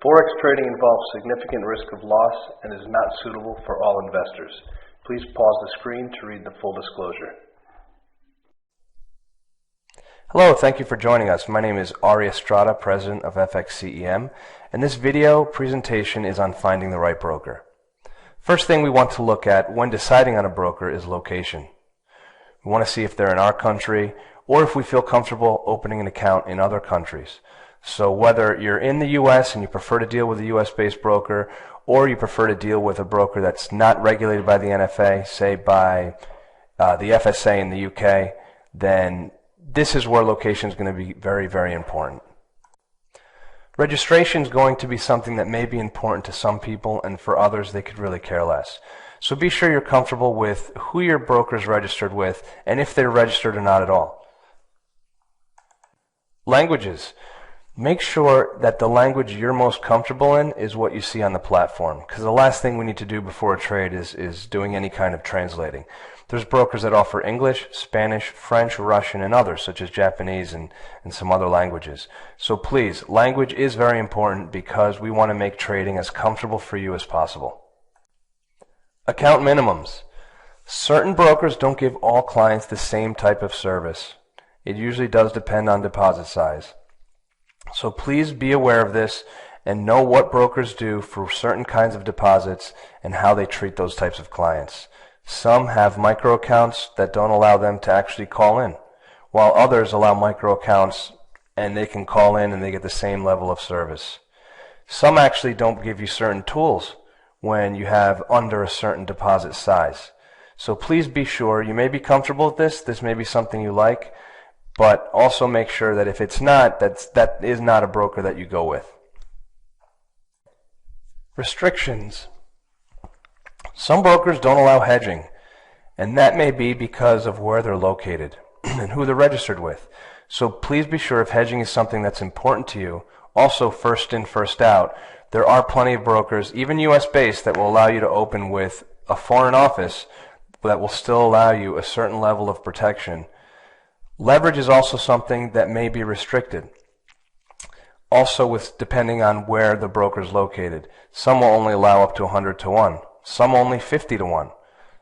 Forex trading involves significant risk of loss and is not suitable for all investors. Please pause the screen to read the full disclosure. Hello, thank you for joining us. My name is Ari Estrada, President of FXCEM, and this video presentation is on finding the right broker. First thing we want to look at when deciding on a broker is location. We want to see if they're in our country or if we feel comfortable opening an account in other countries. So whether you're in the U.S. and you prefer to deal with a U.S.-based broker, or you prefer to deal with a broker that's not regulated by the NFA, say by the FSA in the UK, then this is where location is going to be very, very important. Registration is going to be something that may be important to some people, and for others they could really care less. So be sure you're comfortable with who your broker is registered with and if they're registered or not at all. Languages. Make sure that the language you're most comfortable in is what you see on the platform, because the last thing we need to do before a trade is doing any kind of translating. There's brokers that offer English, Spanish, French, Russian, and others, such as Japanese and some other languages. So please, language is very important because we want to make trading as comfortable for you as possible. Account minimums. Certain brokers don't give all clients the same type of service. It usually does depend on deposit size. So please be aware of this and know what brokers do for certain kinds of deposits and how they treat those types of clients. Some have micro accounts that don't allow them to actually call in, while others allow micro accounts and they can call in and they get the same level of service. Some actually don't give you certain tools when you have under a certain deposit size. So please be sure, you may be comfortable with this may be something you like, but also make sure that if it's not, that is not a broker that you go with. Restrictions. Some brokers don't allow hedging, and that may be because of where they're located and who they're registered with. So please be sure if hedging is something that's important to you. Also, first in, first out. There are plenty of brokers, even US-based, that will allow you to open with a foreign office that will still allow you a certain level of protection. Leverage is also something that may be restricted. Also, depending on where the broker is located. Some will only allow up to 100 to 1. Some only 50 to 1.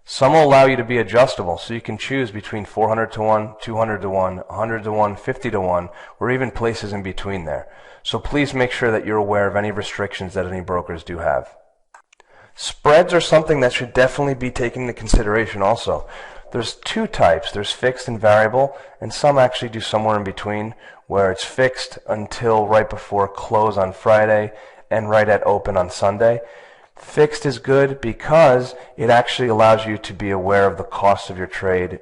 Some will allow you to be adjustable, so you can choose between 400 to 1, 200 to 1, 100 to 1, 50 to 1, or even places in between there. So please make sure that you're aware of any restrictions that any brokers do have. Spreads are something that should definitely be taken into consideration also. There's two types. There's fixed and variable, and some actually do somewhere in between, where it's fixed until right before close on Friday and right at open on Sunday. Fixed is good because it actually allows you to be aware of the cost of your trade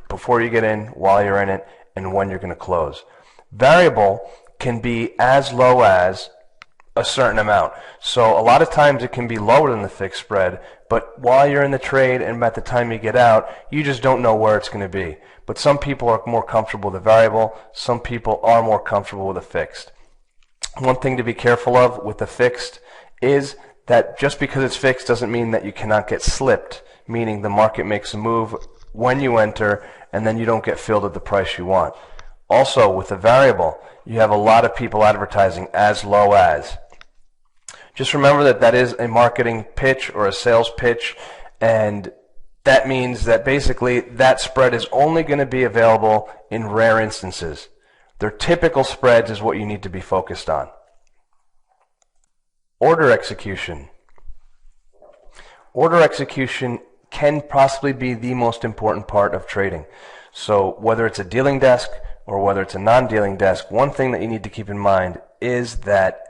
before you get in, while you're in it, and when you're going to close. Variable can be as low as a certain amount. So a lot of times it can be lower than the fixed spread, but while you're in the trade and at the time you get out, you just don't know where it's going to be. But some people are more comfortable with the variable, some people are more comfortable with the fixed. One thing to be careful of with the fixed is that just because it's fixed doesn't mean that you cannot get slipped, meaning the market makes a move when you enter and then you don't get filled at the price you want. Also, with the variable, you have a lot of people advertising as low as. Just remember that that is a marketing pitch or a sales pitch, and that means that basically that spread is only going to be available in rare instances. Their typical spreads is what you need to be focused on. Order execution. Order execution can possibly be the most important part of trading. So whether it's a dealing desk or whether it's a non-dealing desk, one thing that you need to keep in mind is that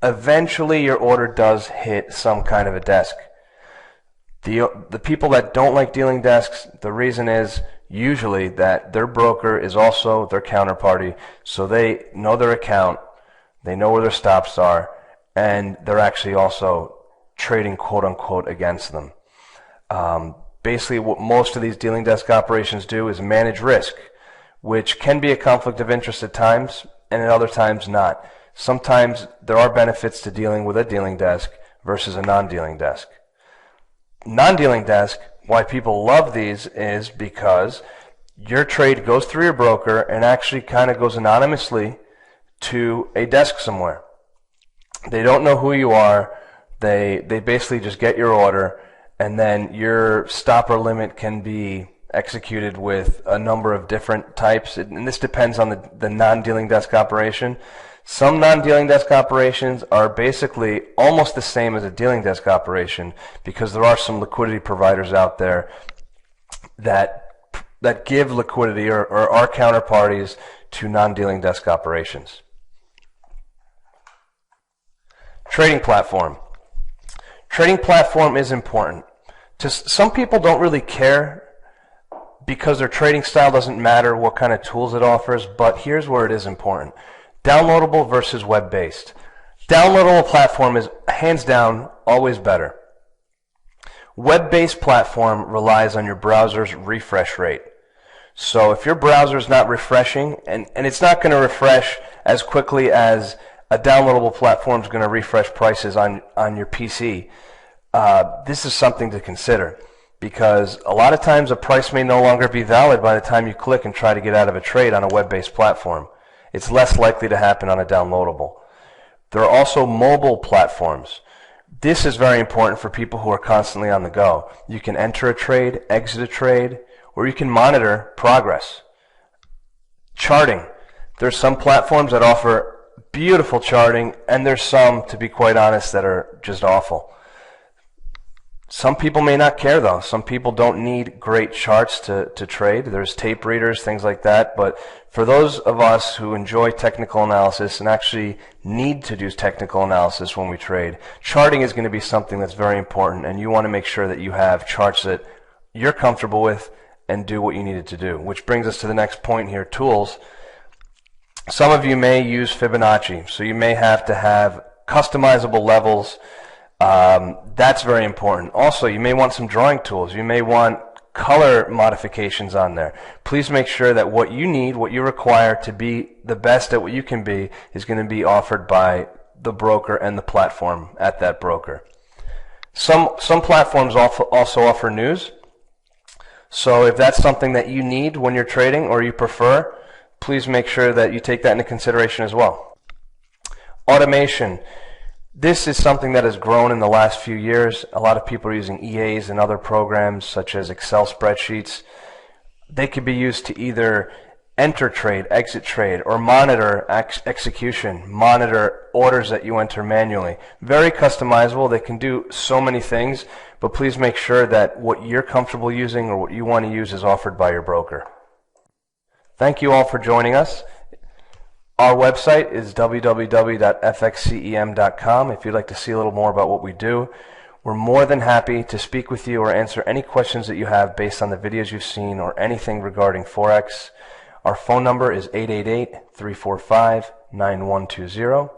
eventually your order does hit some kind of a desk. The people that don't like dealing desks, the reason is usually that their broker is also their counterparty, so they know their account, they know where their stops are, and they're actually also trading quote-unquote against them. Basically, what most of these dealing desk operations do is manage risk, which can be a conflict of interest at times, and at other times not. Sometimes there are benefits to dealing with a dealing desk versus a non-dealing desk. Non-dealing desk, why people love these is because your trade goes through your broker and actually kind of goes anonymously to a desk somewhere. They don't know who you are. They basically just get your order, and then your stopper limit can be executed with a number of different types, and this depends on the non-dealing desk operation. Some non-dealing desk operations are basically almost the same as a dealing desk operation, because there are some liquidity providers out there that give liquidity or are counterparties to non-dealing desk operations. Trading platform. Trading platform is important. Some people don't really care because their trading style doesn't matter what kind of tools it offers, but here's where it is important. Downloadable versus web-based. Downloadable platform is hands down always better. Web-based platform relies on your browser's refresh rate. So if your browser is not refreshing, and it's not going to refresh as quickly as a downloadable platform is going to refresh prices on your PC, this is something to consider, because a lot of times a price may no longer be valid by the time you click and try to get out of a trade on a web-based platform. It's less likely to happen on a downloadable. There are also mobile platforms. This is very important for people who are constantly on the go. You can enter a trade, exit a trade, or you can monitor progress. Charting. There's some platforms that offer beautiful charting, and there's some, to be quite honest, that are just awful. Some people may not care, though. Some people don't need great charts to trade. There's tape readers, things like that. But for those of us who enjoy technical analysis and actually need to do technical analysis when we trade, charting is going to be something that's very important, and you want to make sure that you have charts that you're comfortable with and do what you need it to do. Which brings us to the next point here, tools. Some of you may use Fibonacci, so you may have to have customizable levels. That's very important. Also, you may want some drawing tools. You may want color modifications on there. Please make sure that what you need, what you require to be the best at what you can be, is going to be offered by the broker and the platform at that broker. Some platforms also offer news. So if that's something that you need when you're trading or you prefer, please make sure that you take that into consideration as well. Automation. This is something that has grown in the last few years. A lot of people are using EAs and other programs such as Excel spreadsheets. They could be used to either enter trade, exit trade, or monitor execution, monitor orders that you enter manually. Very customizable. They can do so many things, but please make sure that what you're comfortable using or what you want to use is offered by your broker. Thank you all for joining us. Our website is www.fxcem.com. If you'd like to see a little more about what we do, we're more than happy to speak with you or answer any questions that you have based on the videos you've seen or anything regarding Forex. Our phone number is 888-345-9120.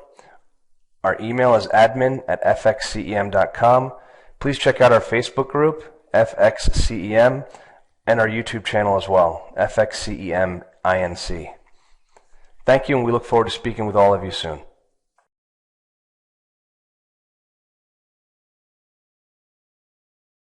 Our email is admin@fxcem.com. Please check out our Facebook group, FXCEM, and our YouTube channel as well, FXCEM INC. Thank you, and we look forward to speaking with all of you soon.